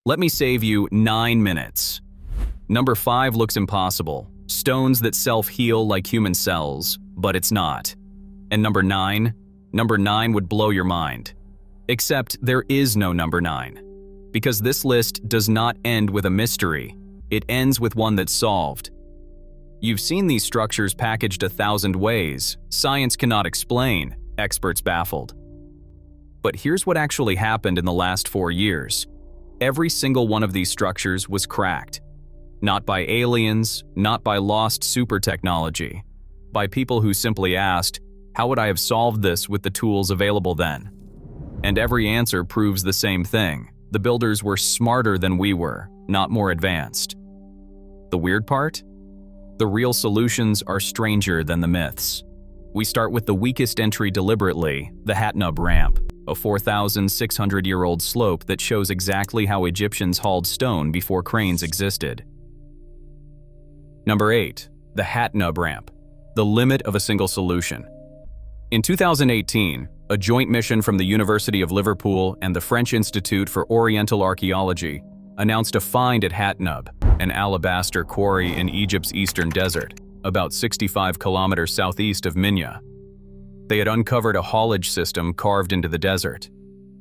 Let me save you 9 minutes. Number 5 looks impossible. Stones that self-heal like human cells, but it's not. And number 9 would blow your mind. Except there is no number 9. Because this list does not end with a mystery. It ends with one that's solved. You've seen these structures packaged 1,000 ways. Science cannot explain, experts baffled. But here's what actually happened in the last 4 years. Every single one of these structures was cracked. Not by aliens, not by lost super technology. By people who simply asked, how would I have solved this with the tools available then? And every answer proves the same thing. The builders were smarter than we were, not more advanced. The weird part? The real solutions are stranger than the myths. We start with the weakest entry deliberately, the Hatnub ramp, a 4,600-year-old slope that shows exactly how Egyptians hauled stone before cranes existed. Number 8, the Hatnub ramp, the limit of a single solution. In 2018, a joint mission from the University of Liverpool and the French Institute for Oriental Archaeology announced a find at Hatnub, an alabaster quarry in Egypt's eastern desert, about 65 kilometers southeast of Minya. They had uncovered a haulage system carved into the desert,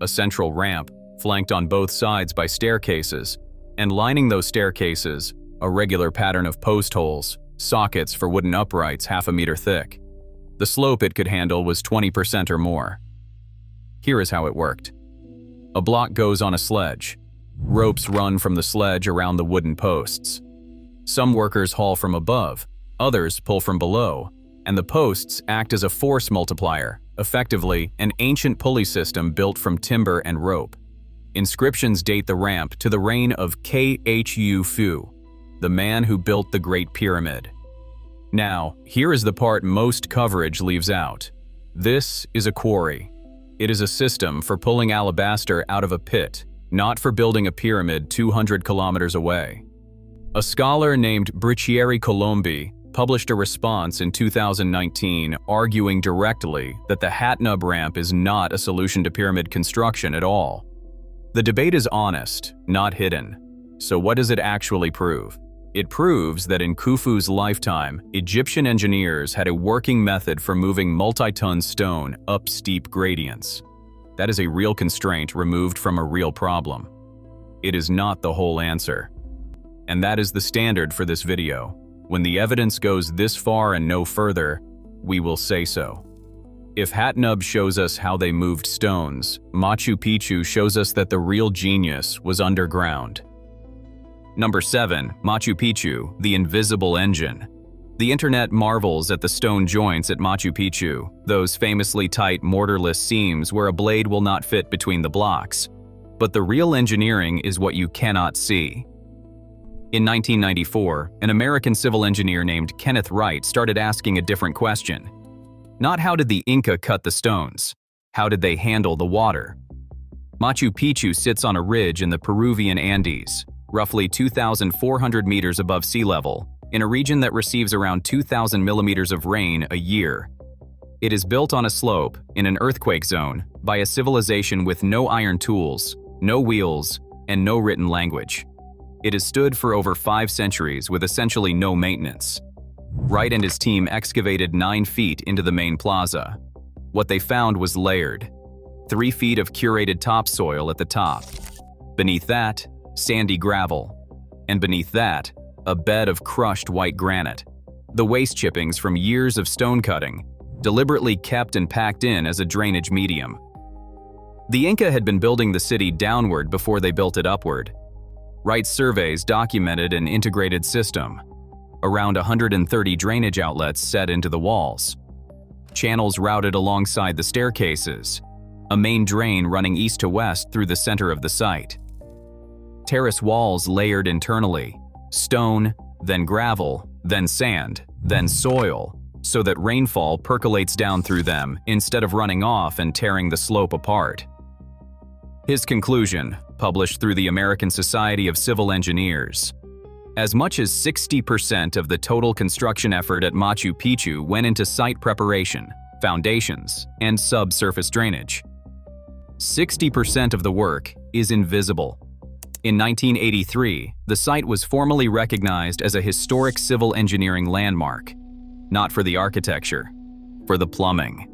a central ramp flanked on both sides by staircases, and lining those staircases, a regular pattern of post holes, sockets for wooden uprights half a meter thick. The slope it could handle was 20% or more. Here is how it worked. A block goes on a sledge. Ropes run from the sledge around the wooden posts. Some workers haul from above, others pull from below, and the posts act as a force multiplier, effectively an ancient pulley system built from timber and rope. Inscriptions date the ramp to the reign of Khufu, the man who built the Great Pyramid. Now, here is the part most coverage leaves out. This is a quarry. It is a system for pulling alabaster out of a pit, not for building a pyramid 200 kilometers away. A scholar named Briccieri Colombi published a response in 2019 arguing directly that the Hatnub ramp is not a solution to pyramid construction at all. The debate is honest, not hidden. So what does it actually prove? It proves that in Khufu's lifetime, Egyptian engineers had a working method for moving multi-ton stone up steep gradients. That is a real constraint removed from a real problem. It is not the whole answer. And that is the standard for this video. When the evidence goes this far and no further, we will say so. If Hatnub shows us how they moved stones, Machu Picchu shows us that the real genius was underground. Number 7, Machu Picchu, the invisible engine. The internet marvels at the stone joints at Machu Picchu, those famously tight mortarless seams where a blade will not fit between the blocks. But the real engineering is what you cannot see. In 1994, an American civil engineer named Kenneth Wright started asking a different question. Not how did the Inca cut the stones? How did they handle the water? Machu Picchu sits on a ridge in the Peruvian Andes, roughly 2,400 meters above sea level, in a region that receives around 2,000 millimeters of rain a year. It is built on a slope, in an earthquake zone, by a civilization with no iron tools, no wheels, and no written language. It has stood for over 5 centuries with essentially no maintenance. Wright and his team excavated 9 feet into the main plaza. What they found was layered. 3 feet of curated topsoil at the top. Beneath that, sandy gravel. And beneath that, a bed of crushed white granite. The waste chippings from years of stone cutting, deliberately kept and packed in as a drainage medium. The Inca had been building the city downward before they built it upward. Wright's surveys documented an integrated system. Around 130 drainage outlets set into the walls. Channels routed alongside the staircases. A main drain running east to west through the center of the site. Terrace walls layered internally. Stone, then gravel, then sand, then soil, so that rainfall percolates down through them instead of running off and tearing the slope apart. His conclusion, published through the American Society of Civil Engineers. As much as 60% of the total construction effort at Machu Picchu went into site preparation, foundations, and subsurface drainage. 60% of the work is invisible. In 1983, the site was formally recognized as a historic civil engineering landmark, not for the architecture, for the plumbing.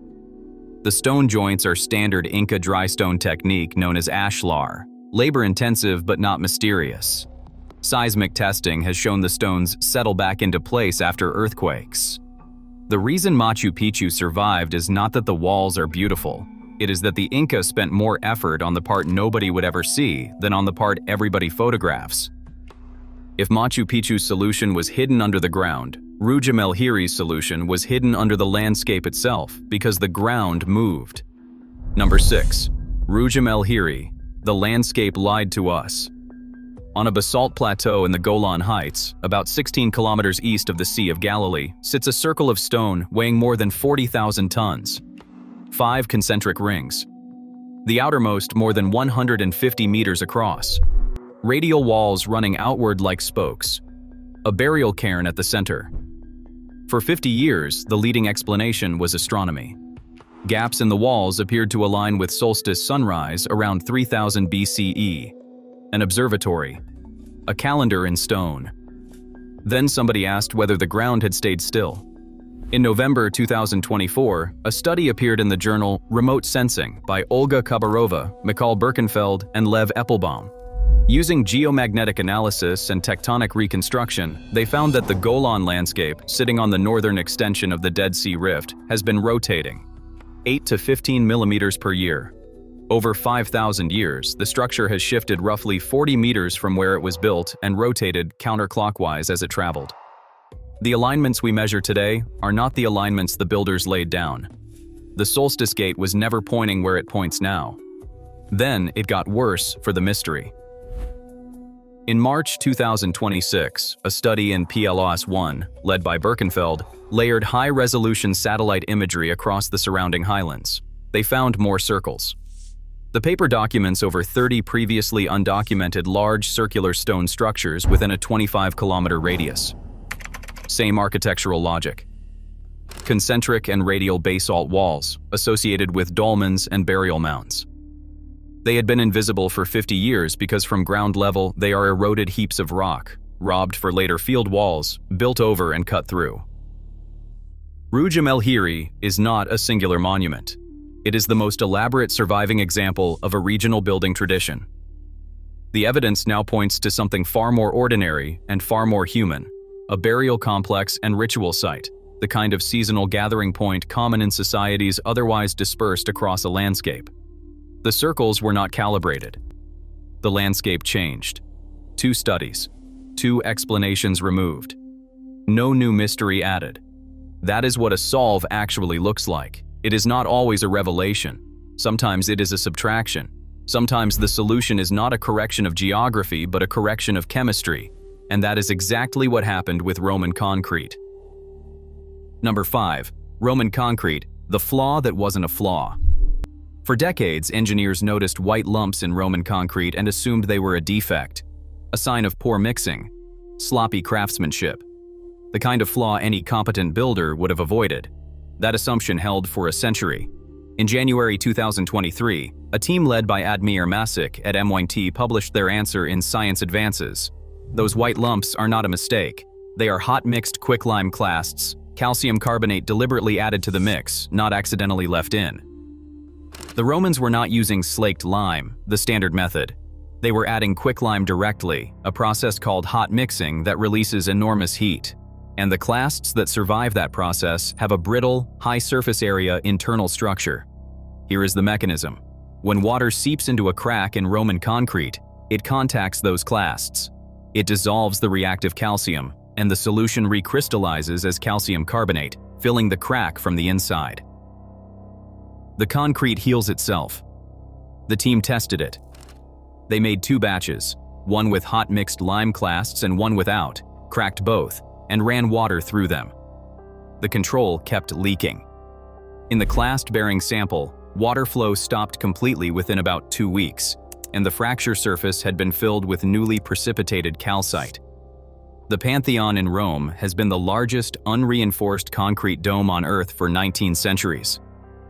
The stone joints are standard Inca dry stone technique known as ashlar, labor-intensive but not mysterious. Seismic testing has shown the stones settle back into place after earthquakes. The reason Machu Picchu survived is not that the walls are beautiful. It is that the Inca spent more effort on the part nobody would ever see than on the part everybody photographs. If Machu Picchu's solution was hidden under the ground, Rujm el-Hiri's solution was hidden under the landscape itself because the ground moved. Number 6. Rujm el-Hiri. The landscape lied to us. On a basalt plateau in the Golan Heights, about 16 kilometers east of the Sea of Galilee, sits a circle of stone weighing more than 40,000 tons. 5 concentric rings. The outermost more than 150 meters across. Radial walls running outward like spokes. A burial cairn at the center. For 50 years, the leading explanation was astronomy. Gaps in the walls appeared to align with solstice sunrise around 3000 BCE. An observatory. A calendar in stone. Then somebody asked whether the ground had stayed still. In November 2024, a study appeared in the journal Remote Sensing by Olga Kabarova, Mikhail Birkenfeld, and Lev Eppelbaum. Using geomagnetic analysis and tectonic reconstruction, they found that the Golan landscape, sitting on the northern extension of the Dead Sea Rift, has been rotating 8 to 15 millimeters per year. Over 5,000 years, the structure has shifted roughly 40 meters from where it was built and rotated counterclockwise as it traveled. The alignments we measure today are not the alignments the builders laid down. The solstice gate was never pointing where it points now. Then it got worse for the mystery. In March 2026, a study in PLOS-1, led by Birkenfeld, layered high-resolution satellite imagery across the surrounding highlands. They found more circles. The paper documents over 30 previously undocumented large circular stone structures within a 25-kilometer radius. Same architectural logic. Concentric and radial basalt walls, associated with dolmens and burial mounds. They had been invisible for 50 years because from ground level they are eroded heaps of rock, robbed for later field walls, built over and cut through. Rujm el-Hiri is not a singular monument. It is the most elaborate surviving example of a regional building tradition. The evidence now points to something far more ordinary and far more human. A burial complex and ritual site, the kind of seasonal gathering point common in societies otherwise dispersed across a landscape. The circles were not calibrated. The landscape changed. 2 studies. 2 explanations removed. No new mystery added. That is what a solve actually looks like. It is not always a revelation. Sometimes it is a subtraction. Sometimes the solution is not a correction of geography but a correction of chemistry. And that is exactly what happened with Roman concrete. Number 5. Roman concrete, the flaw that wasn't a flaw. For decades, engineers noticed white lumps in Roman concrete and assumed they were a defect, a sign of poor mixing, sloppy craftsmanship, the kind of flaw any competent builder would have avoided. That assumption held for a century. In January 2023, a team led by Admir Masic at MIT published their answer in Science Advances. Those white lumps are not a mistake. They are hot-mixed quicklime clasts, calcium carbonate deliberately added to the mix, not accidentally left in. The Romans were not using slaked lime, the standard method. They were adding quicklime directly, a process called hot mixing that releases enormous heat. And the clasts that survive that process have a brittle, high surface area internal structure. Here is the mechanism. When water seeps into a crack in Roman concrete, it contacts those clasts. It dissolves the reactive calcium, and the solution recrystallizes as calcium carbonate, filling the crack from the inside. The concrete heals itself. The team tested it. They made 2 batches, one with hot mixed lime clasts and one without, cracked both, and ran water through them. The control kept leaking. In the clast-bearing sample, water flow stopped completely within about 2 weeks, and the fracture surface had been filled with newly precipitated calcite. The Pantheon in Rome has been the largest unreinforced concrete dome on Earth for 19 centuries.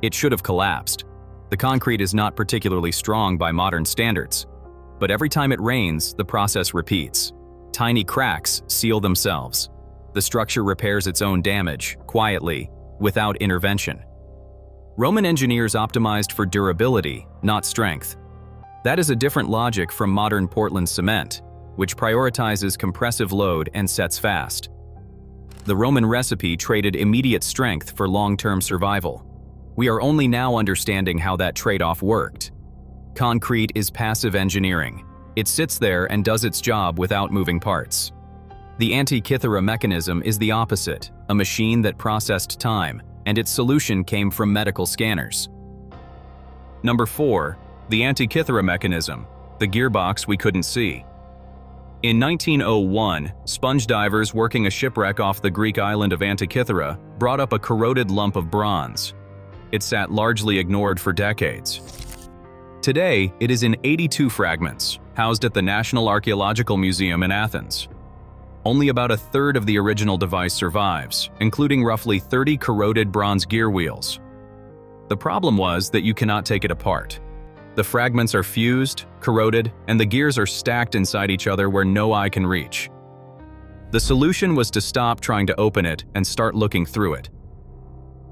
It should have collapsed. The concrete is not particularly strong by modern standards. But every time it rains, the process repeats. Tiny cracks seal themselves. The structure repairs its own damage, quietly, without intervention. Roman engineers optimized for durability, not strength. That is a different logic from modern Portland cement, which prioritizes compressive load and sets fast. The Roman recipe traded immediate strength for long-term survival. We are only now understanding how that trade-off worked. Concrete is passive engineering. It sits there and does its job without moving parts. The Antikythera Mechanism is the opposite, a machine that processed time, and its solution came from medical scanners. Number 4. The Antikythera Mechanism, the gearbox we couldn't see. In 1901, sponge divers working a shipwreck off the Greek island of Antikythera brought up a corroded lump of bronze. It sat largely ignored for decades. Today, it is in 82 fragments, housed at the National Archaeological Museum in Athens. Only about a third of the original device survives, including roughly 30 corroded bronze gear wheels. The problem was that you cannot take it apart. The fragments are fused, corroded, and the gears are stacked inside each other where no eye can reach. The solution was to stop trying to open it and start looking through it.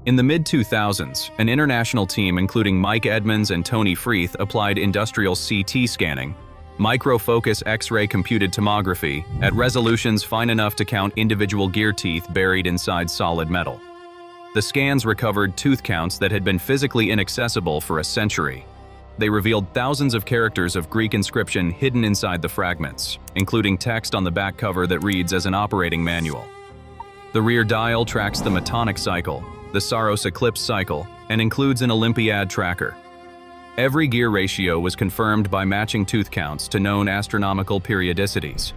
In the mid-2000s, an international team including Mike Edmonds and Tony Freeth applied industrial CT scanning, micro-focus X-ray computed tomography, at resolutions fine enough to count individual gear teeth buried inside solid metal. The scans recovered tooth counts that had been physically inaccessible for a century. They revealed thousands of characters of Greek inscription hidden inside the fragments, including text on the back cover that reads as an operating manual. The rear dial tracks the Metonic cycle, the Saros eclipse cycle, and includes an Olympiad tracker. Every gear ratio was confirmed by matching tooth counts to known astronomical periodicities.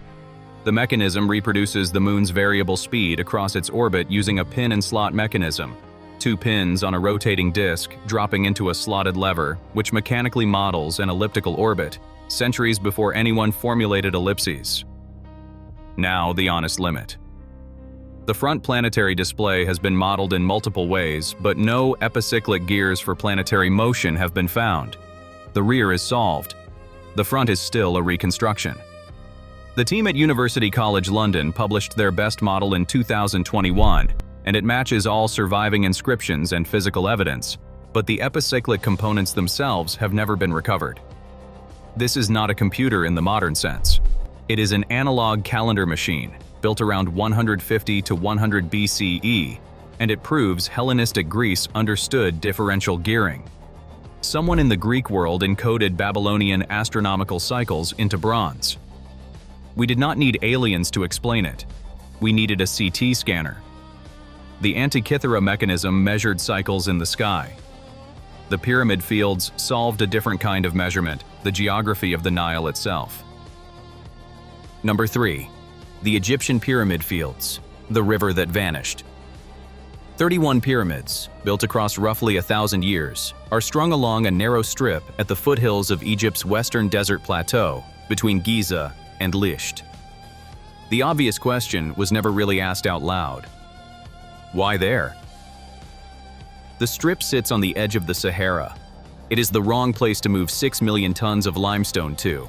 The mechanism reproduces the moon's variable speed across its orbit using a pin and slot mechanism, 2 pins on a rotating disc dropping into a slotted lever, which mechanically models an elliptical orbit, centuries before anyone formulated ellipses. Now, the honest limit. The front planetary display has been modeled in multiple ways, but no epicyclic gears for planetary motion have been found. The rear is solved. The front is still a reconstruction. The team at University College London published their best model in 2021, and it matches all surviving inscriptions and physical evidence, but the epicyclic components themselves have never been recovered. This is not a computer in the modern sense. It is an analog calendar machine, built around 150 to 100 BCE, and it proves Hellenistic Greece understood differential gearing. Someone in the Greek world encoded Babylonian astronomical cycles into bronze. We did not need aliens to explain it. We needed a CT scanner. The Antikythera mechanism measured cycles in the sky. The pyramid fields solved a different kind of measurement, the geography of the Nile itself. Number 3. The Egyptian pyramid fields, the river that vanished. 31 pyramids, built across roughly 1,000 years, are strung along a narrow strip at the foothills of Egypt's western desert plateau between Giza and Lisht. The obvious question was never really asked out loud. Why there? The strip sits on the edge of the Sahara. It is the wrong place to move 6 million tons of limestone to.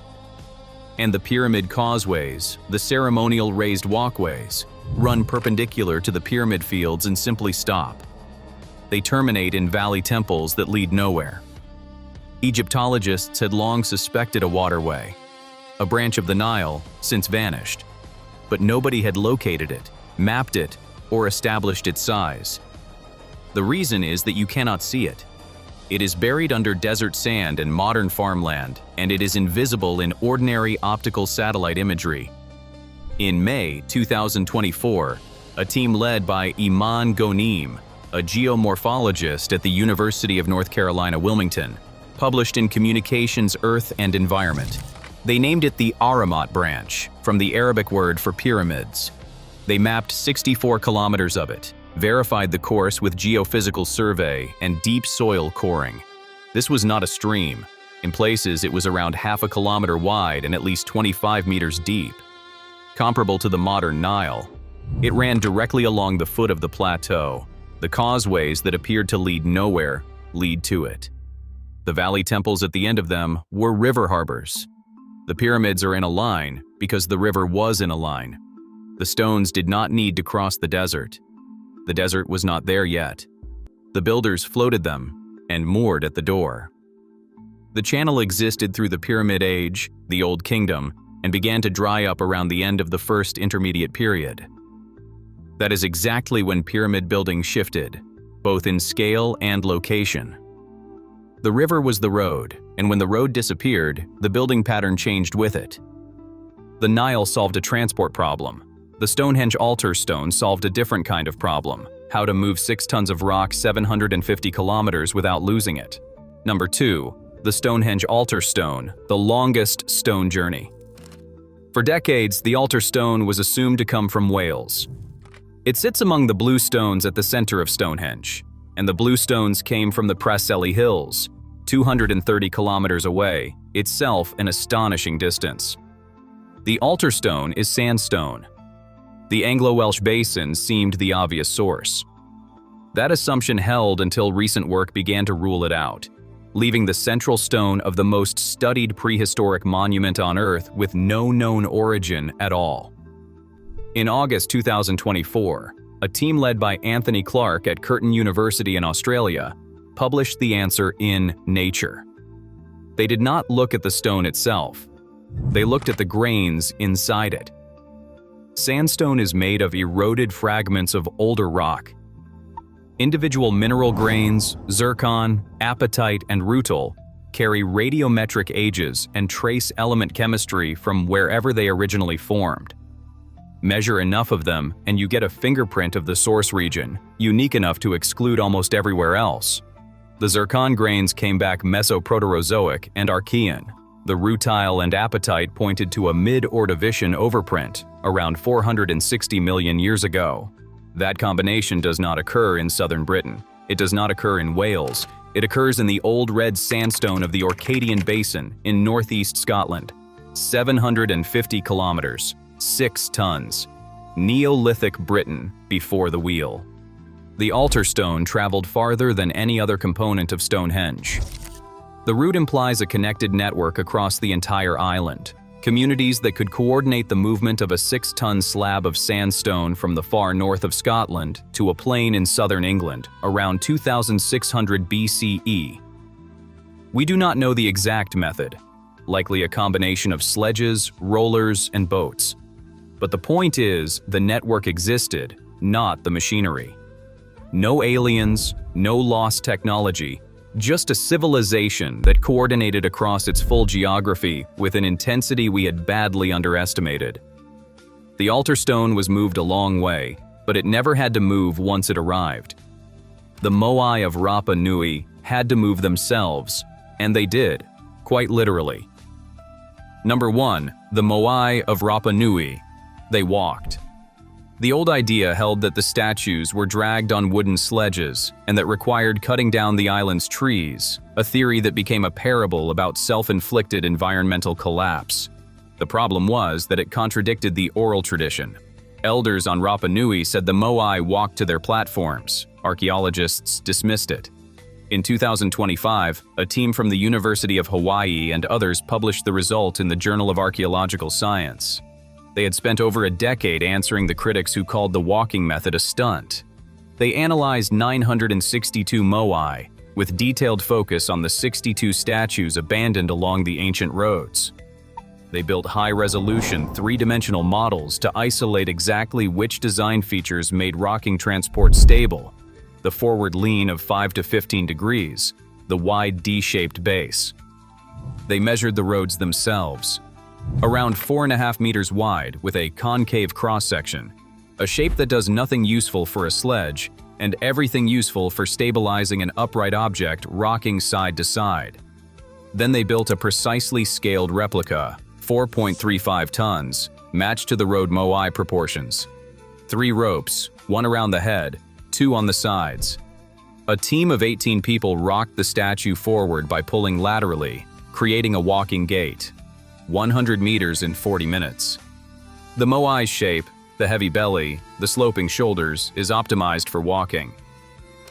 And the pyramid causeways, the ceremonial raised walkways, run perpendicular to the pyramid fields and simply stop. They terminate in valley temples that lead nowhere. Egyptologists had long suspected a waterway, a branch of the Nile, since vanished. But nobody had located it, mapped it, or established its size. The reason is that you cannot see it. It is buried under desert sand and modern farmland, and it is invisible in ordinary optical satellite imagery. In May 2024, a team led by Iman Ghonim, a geomorphologist at the University of North Carolina, Wilmington, published in Communications, Earth and Environment. They named it the Ahrimat branch, from the Arabic word for pyramids. They mapped 64 kilometers of it, verified the course with geophysical survey and deep soil coring. This was not a stream. In places, it was around half a kilometer wide and at least 25 meters deep. Comparable to the modern Nile, it ran directly along the foot of the plateau. The causeways that appeared to lead nowhere lead to it. The valley temples at the end of them were river harbors. The pyramids are in a line because the river was in a line. The stones did not need to cross the desert. The desert was not there yet. The builders floated them and moored at the door. The channel existed through the Pyramid Age, the Old Kingdom, and began to dry up around the end of the First Intermediate Period. That is exactly when pyramid building shifted, both in scale and location. The river was the road, and when the road disappeared, the building pattern changed with it. The Nile solved a transport problem. The Stonehenge altar stone solved a different kind of problem: how to move 6 tons of rock 750 kilometers without losing it. Number 2, the Stonehenge altar stone, the longest stone journey. For decades, the altar stone was assumed to come from Wales. It sits among the blue stones at the center of Stonehenge, and the blue stones came from the Preseli Hills, 230 kilometers away, itself an astonishing distance. The altar stone is sandstone. The Anglo-Welsh basin seemed the obvious source. That assumption held until recent work began to rule it out, leaving the central stone of the most studied prehistoric monument on Earth with no known origin at all. In August 2024, a team led by Anthony Clark at Curtin University in Australia published the answer in Nature. They did not look at the stone itself. They looked at the grains inside it. Sandstone is made of eroded fragments of older rock. Individual mineral grains, zircon, apatite, and rutile, carry radiometric ages and trace element chemistry from wherever they originally formed. Measure enough of them, and you get a fingerprint of the source region, unique enough to exclude almost everywhere else. The zircon grains came back Mesoproterozoic and Archean. The rutile and apatite pointed to a mid-Ordovician overprint, around 460 million years ago. That combination does not occur in southern Britain. It does not occur in Wales. It occurs in the Old Red Sandstone of the Orcadian Basin in northeast Scotland. 750 kilometers, 6 tons. Neolithic Britain before the wheel. The altar stone traveled farther than any other component of Stonehenge. The route implies a connected network across the entire island. Communities that could coordinate the movement of a 6-ton slab of sandstone from the far north of Scotland to a plain in southern England around 2600 BCE. We do not know the exact method, likely a combination of sledges, rollers, and boats. But the point is, the network existed, not the machinery. No aliens, no lost technology, just a civilization that coordinated across its full geography with an intensity we had badly underestimated. The altar stone was moved a long way, but it never had to move once it arrived. The Moai of Rapa Nui had to move themselves, and they did, quite literally. Number 1, the Moai of Rapa Nui. They walked. The old idea held that the statues were dragged on wooden sledges and that required cutting down the island's trees, a theory that became a parable about self-inflicted environmental collapse. The problem was that it contradicted the oral tradition. Elders on Rapa Nui said the Moai walked to their platforms. Archaeologists dismissed it. In 2025, a team from the University of Hawaii and others published the result in the Journal of Archaeological Science. They had spent over a decade answering the critics who called the walking method a stunt. They analyzed 962 Moai, with detailed focus on the 62 statues abandoned along the ancient roads. They built high-resolution, three-dimensional models to isolate exactly which design features made rocking transport stable: the forward lean of 5 to 15 degrees, the wide D-shaped base. They measured the roads themselves. Around 4.5 meters wide with a concave cross-section, a shape that does nothing useful for a sledge and everything useful for stabilizing an upright object rocking side to side. Then they built a precisely scaled replica, 4.35 tons, matched to the road Moai proportions. 3 ropes, 1 around the head, 2 on the sides. A team of 18 people rocked the statue forward by pulling laterally, creating a walking gait. 100 meters in 40 minutes. The Moai's shape, the heavy belly, the sloping shoulders, is optimized for walking.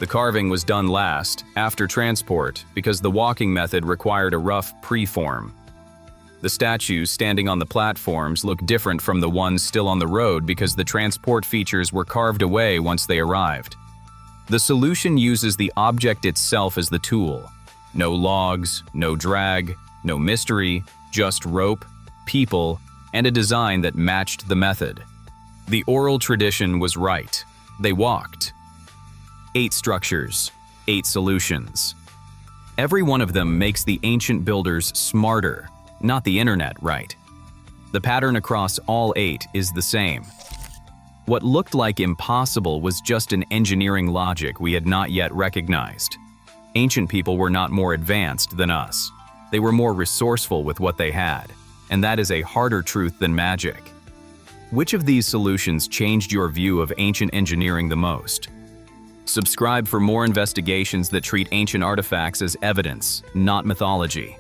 The carving was done last, after transport, because the walking method required a rough preform. The statues standing on the platforms look different from the ones still on the road because the transport features were carved away once they arrived. The solution uses the object itself as the tool. No logs, no drag, no mystery, just rope, people, and a design that matched the method. The oral tradition was right. They walked. 8 structures, 8 solutions. Every one of them makes the ancient builders smarter, not the internet right. The pattern across all 8 is the same. What looked like impossible was just an engineering logic we had not yet recognized. Ancient people were not more advanced than us. They were more resourceful with what they had, and that is a harder truth than magic. Which of these solutions changed your view of ancient engineering the most? Subscribe for more investigations that treat ancient artifacts as evidence, not mythology.